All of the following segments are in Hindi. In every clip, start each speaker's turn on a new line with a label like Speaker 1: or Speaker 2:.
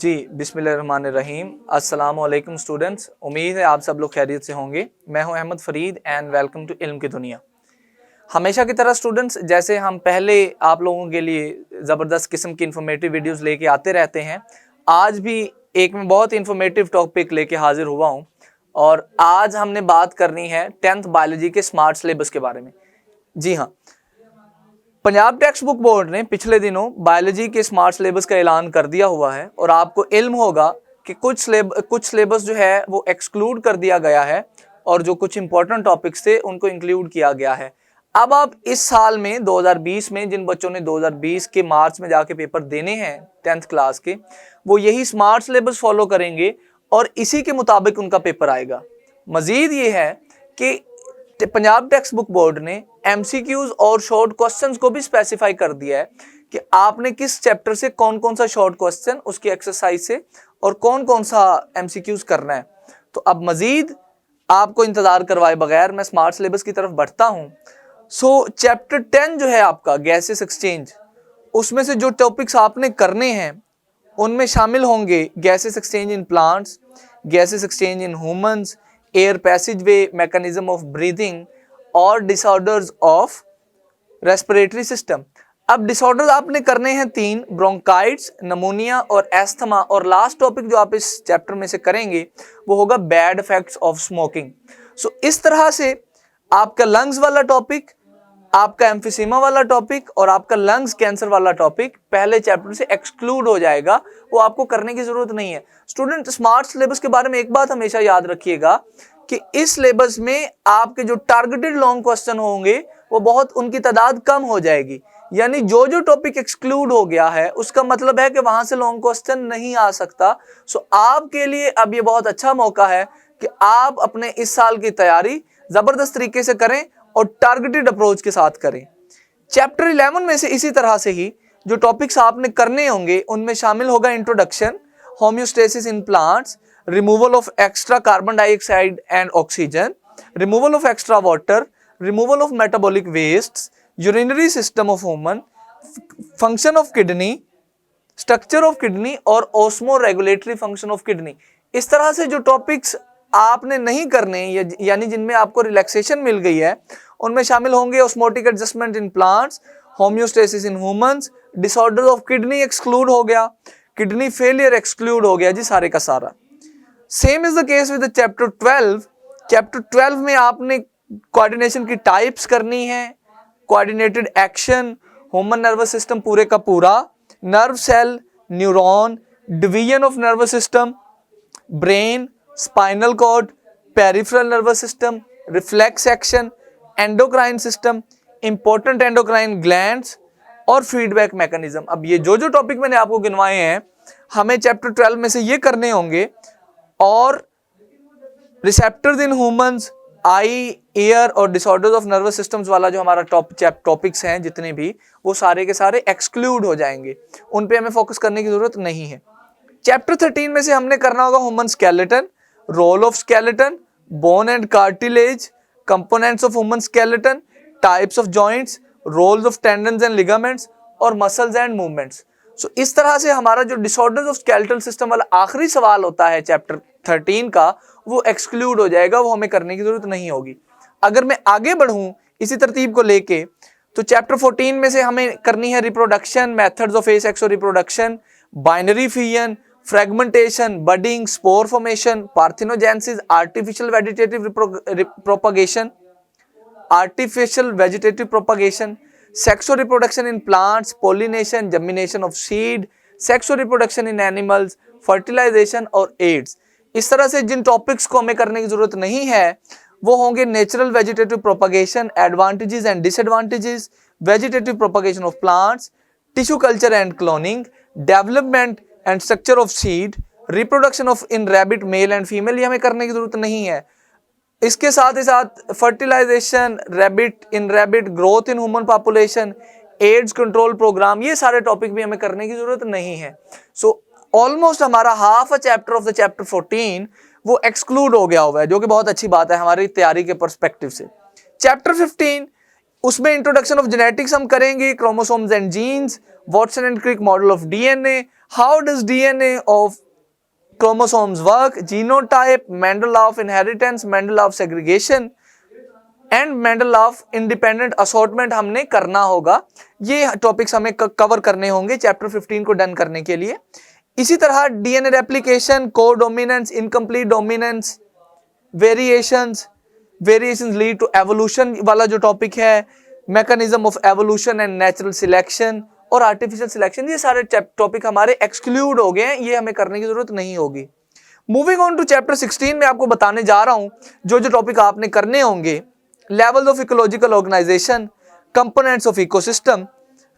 Speaker 1: जी बिस्मिल्लाहिर्रहमानिर्रहीम। अस्सलाम वालेकुम स्टूडेंट्स, उम्मीद है आप सब लोग खैरियत से होंगे। मैं हूं Ahmad Farid and welcome to इल्म की दुनिया। हमेशा की तरह स्टूडेंट्स, जैसे हम पहले आप लोगों के लिए ज़बरदस्त किस्म की इंफॉर्मेटिव वीडियोस लेके आते रहते हैं, आज भी एक मैं बहुत इंफॉर्मेटिव टॉपिक लेके हाजिर हुआ हूं और आज हमने बात करनी है 10th बायोलॉजी के स्मार्ट सिलेबस के बारे में। जी हाँ, पंजाब टेक्स्ट बुक बोर्ड ने पिछले दिनों बायोलॉजी के स्मार्ट सिलेबस का ऐलान कर दिया हुआ है और आपको इल्म होगा कि कुछ सिलेबस जो है वो एक्सक्लूड कर दिया गया है और जो कुछ इंपॉर्टेंट टॉपिक्स थे उनको इंक्लूड किया गया है। अब आप इस साल में 2020 में जिन बच्चों ने 2020 के मार्च में जाके पेपर देने हैं 10th क्लास के, वो यही स्मार्ट सिलेबस फॉलो करेंगे और इसी के मुताबिक उनका पेपर आएगा। मजीद ये है कि पंजाब टेक्स्ट बुक बोर्ड ने एमसीक्यूज और शॉर्ट क्वेश्चंस को भी स्पेसिफाई कर दिया है कि आपने किस चैप्टर से कौन कौन सा शॉर्ट क्वेश्चन उसकी एक्सरसाइज से और कौन कौन सा एमसीक्यूज करना है। तो अब मजीद आपको इंतजार करवाए बगैर मैं स्मार्ट सिलेबस की तरफ बढ़ता हूं। चैप्टर 10 जो है आपका गैसेस एक्सचेंज, उसमें से जो टॉपिक्स आपने करने हैं उनमें शामिल होंगे gases exchange in plants, gases exchange in humans, air passageway mechanism of breathing और डिसऑर्डर्स ऑफ रेस्पिरेटरी सिस्टम। अब डिसऑर्डर्स आपने करने हैं 3, ब्रोंकाइट्स, नमोनिया और एस्थमा, और लास्ट टॉपिक जो आप इस चैप्टर में से करेंगे वो होगा बैड इफेक्ट्स ऑफ स्मोकिंग। इस तरह से आपका लंग्स वाला टॉपिक, आपका एम्फिसीमा वाला टॉपिक और आपका लंग्स कैंसर वाला टॉपिक पहले चैप्टर से एक्सक्लूड हो जाएगा, वो आपको करने की जरूरत नहीं है। स्टूडेंट, स्मार्ट सिलेबस के बारे में एक बात हमेशा याद रखिएगा कि इस सिलेबस में आपके जो टारगेटेड लॉन्ग क्वेश्चन होंगे वो बहुत, उनकी तादाद कम हो जाएगी। यानी जो जो टॉपिक एक्सक्लूड हो गया है उसका मतलब है कि वहां से लॉन्ग क्वेश्चन नहीं आ सकता। आपके लिए अब ये बहुत अच्छा मौका है कि आप अपने इस साल की तैयारी जबरदस्त तरीके से करें और टारगेटेड अप्रोच के साथ करें। चैप्टर 11 में से इसी तरह से ही जो टॉपिक्स आपने करने होंगे उनमें शामिल होगा introduction, homeostasis in plants, removal of extra carbon dioxide and oxygen, removal of extra water, removal of metabolic waste, urinary system of human, function of kidney, structure of kidney और osmoregulatory function of kidney. इस तरह से जो टॉपिक्स आपने नहीं करने यानी जिनमें आपको रिलैक्सेशन मिल गई है उनमें शामिल होंगे osmotic adjustment in plants, homeostasis in humans, disorder of kidney exclude हो गया, किडनी फेलियर एक्सक्लूड हो गया जी, सारे का सारा। Same is the case with chapter 12। Chapter 12 में आपने कोऑर्डिनेशन की टाइप्स करनी है, coordinated action, human nervous system पूरे का पूरा, nerve cell, neuron, division of nervous system, brain, spinal cord, peripheral nervous system, reflex action, endocrine system, important endocrine glands और फीडबैक मैकेनिज्म। अब ये जो जो टॉपिक मैंने आपको गिनवाए हैं हमें चैप्टर 12 में से ये करने होंगे। और receptors in humans, I, air और डिसऑर्डर्स ऑफ नर्वस सिस्टम्स वाला जो हमारा टॉपिक्स हैं जितने भी, वो सारे के सारे एक्सक्लूड हो जाएंगे, उन पे हमें फोकस करने की जरूरत नहीं है। चैप्टर 13 में से हमने करना होगा human skeleton, role of skeleton, bone and cartilage, components of human skeleton, types of joints, roles of tendons and ligaments और मसल्स एंड मूवमेंट्स। इस तरह से हमारा जो डिसऑर्डर्स ऑफ स्केलेटल सिस्टम वाला आखिरी सवाल होता है चैप्टर 13 का, वो एक्सक्लूड हो जाएगा, वो हमें करने की जरूरत नहीं होगी। अगर मैं आगे बढ़ूं इसी तरतीब को लेके, तो चैप्टर 14 में से हमें करनी है reproduction, methods of asexual reproduction, binary fission, fragmentation, budding, spore formation, parthenogenesis, artificial vegetative propagation, sexual reproduction in plants, pollination, germination of seed, sexual reproduction in animals, fertilization और AIDS। इस तरह से जिन टॉपिक्स को हमें करने की जरूरत नहीं है वो होंगे natural vegetative propagation, advantages and disadvantages, vegetative propagation of plants, tissue culture and cloning, development and structure of seed, reproduction of in rabbit male and female, ये हमें करने की जरूरत नहीं है। इसके साथ ही साथ fertilisation, rapid growth in human population, AIDS control programme, ये सारे टॉपिक भी हमें करने की जरूरत नहीं है। ऑलमोस्ट हमारा half a chapter of the chapter 14 वो एक्सक्लूड हो गया हुआ है, जो कि बहुत अच्छी बात है हमारी तैयारी के पर्सपेक्टिव से। चैप्टर 15 उसमें इंट्रोडक्शन ऑफ जेनेटिक्स हम करेंगे, chromosomes and genes, Watson and Crick model of DNA, how does DNA of chromosomes work, genotype, Mendel law of inheritance, Mendel law of segregation and Mendel law of independent assortment हमने करना होगा। ये टॉपिक्स हमें कवर करने होंगे चैप्टर 15 को डन करने के लिए। इसी तरह DNA replication, codominance, incomplete dominance, variations lead to evolution वाला जो टॉपिक है, mechanism of evolution and natural selection और आर्टिफिशियल सिलेक्शन, ये सारे टॉपिक हमारे एक्सक्लूड हो गए हैं, ये हमें करने की जरूरत नहीं होगी। मूविंग ऑन टू चैप्टर 16 में आपको बताने जा रहा हूं जो जो टॉपिक आपने करने होंगे। Levels of ecological organisation, components of ecosystem,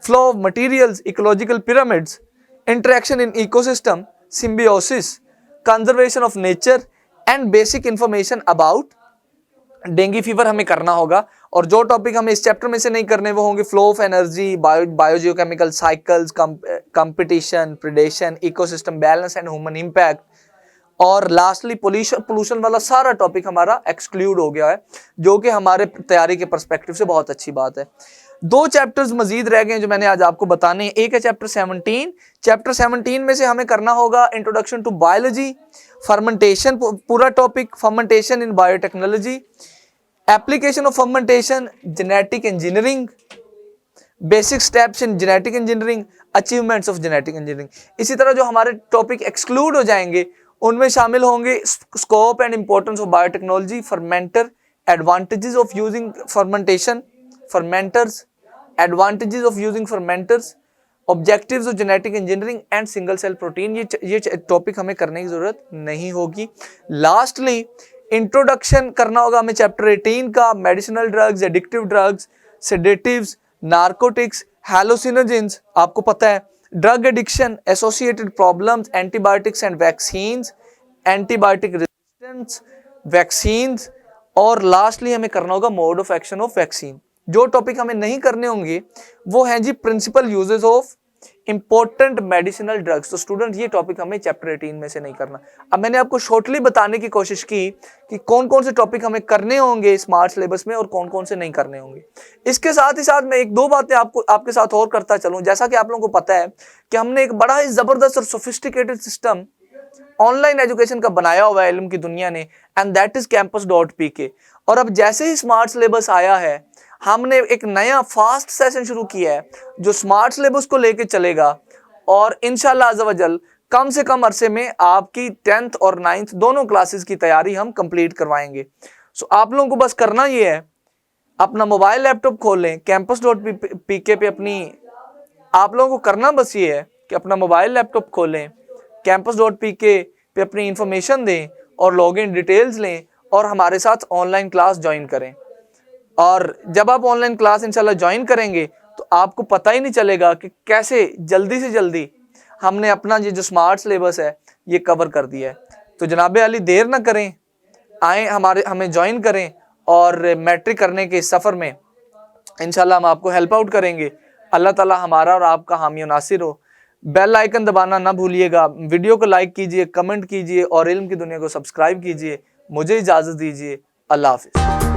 Speaker 1: flow of materials, ecological pyramids, interaction in ecosystem, symbiosis, conservation of nature and basic information about dengue fever हमें करना होगा। और जो टॉपिक हमें इस चैप्टर में से नहीं करने वो होंगे flow of energy, biogeochemical cycles, competition, predation, ecosystem balance and human impact, और लास्टली पोल्यूशन वाला सारा टॉपिक हमारा एक्सक्लूड हो गया है, जो कि हमारे तैयारी के पर्सपेक्टिव से बहुत अच्छी बात है। 2 चैप्टर्स मजीद रह गए हैं जो मैंने आज आपको बताने हैं। एक है चैप्टर 17। चैप्टर 17 में से हमें करना होगा इंट्रोडक्शन टू बायोलॉजी, फर्मेंटेशन पूरा topic, fermentation in biotechnology, application of fermentation, genetic engineering, basic steps in genetic engineering, achievements of genetic engineering. इसी तरह जो हमारे टॉपिक एक्सक्लूड हो जाएंगे उनमें शामिल होंगे scope and importance of biotechnology, fermenter, advantages of using fermentation, fermenters, advantages of using fermenters, objectives of genetic engineering and single cell protein. ये टॉपिक हमें करने की जरूरत नहीं होगी। लास्टली इंट्रोडक्शन करना होगा हमें चैप्टर 18 का, medicinal drugs, addictive drugs, sedatives, narcotics, hallucinogens, आपको पता है, drug addiction, associated problems, antibiotics and vaccines, antibiotic resistance, vaccines, और लास्टली हमें करना होगा mode of action of vaccine. जो टॉपिक हमें नहीं करने होंगे वो हैं जी principal uses of important medicinal drugs. तो स्टूडेंट ये टॉपिक हमें चैप्टर 18 में से नहीं करना। अब मैंने आपको शॉर्टली बताने की कोशिश की कि कौन कौन से टॉपिक हमें करने होंगे स्मार्ट सिलेबस में और कौन कौन से नहीं करने होंगे। इसके साथ ही साथ मैं 1-2 बातें आपके साथ और करता चलूं। जैसा कि आप लोगों को पता है कि हमने एक बड़ा ही जबरदस्त और सोफिस्टिकेटेड सिस्टम ऑनलाइन एजुकेशन का बनाया हुआ है इल्म की दुनिया ने, एंड दैट इज campus.pk। और अब जैसे ही स्मार्ट सिलेबस आया है हमने एक नया फास्ट सेशन शुरू किया है जो स्मार्ट सिलेबस को लेके चलेगा, और इंशाल्लाह अज़्ज़वजल कम से कम अरसे में आपकी 10th और 9th दोनों क्लासेस की तैयारी हम कंप्लीट करवाएंगे। सो आप लोगों को बस करना ये है, अपना मोबाइल लैपटॉप खोलें, campus.pk पे आप लोगों को करना बस ये है कि अपना मोबाइल लैपटॉप खोलें, campus.pk पे अपनी इंफॉर्मेशन दें और लॉगिन डिटेल्स लें और हमारे साथ ऑनलाइन क्लास ज्वाइन करें। और जब आप ऑनलाइन क्लास इंशाल्लाह ज्वाइन करेंगे तो आपको पता ही नहीं चलेगा कि कैसे जल्दी से जल्दी हमने अपना ये जो स्मार्ट सिलेबस है ये कवर कर दिया है। तो जनाब अली देर ना करें, आए हमें ज्वाइन करें और मैट्रिक करने के सफ़र में इंशाल्लाह हम आपको हेल्प आउट करेंगे। अल्लाह ताला हमारा और आपका हामी और नासिर हो। बेल आइकन दबाना ना भूलिएगा, वीडियो को लाइक कीजिए, कमेंट कीजिए और इल्म की दुनिया को सब्सक्राइब कीजिए। मुझे इजाज़त दीजिए, अल्लाह हाफिज़।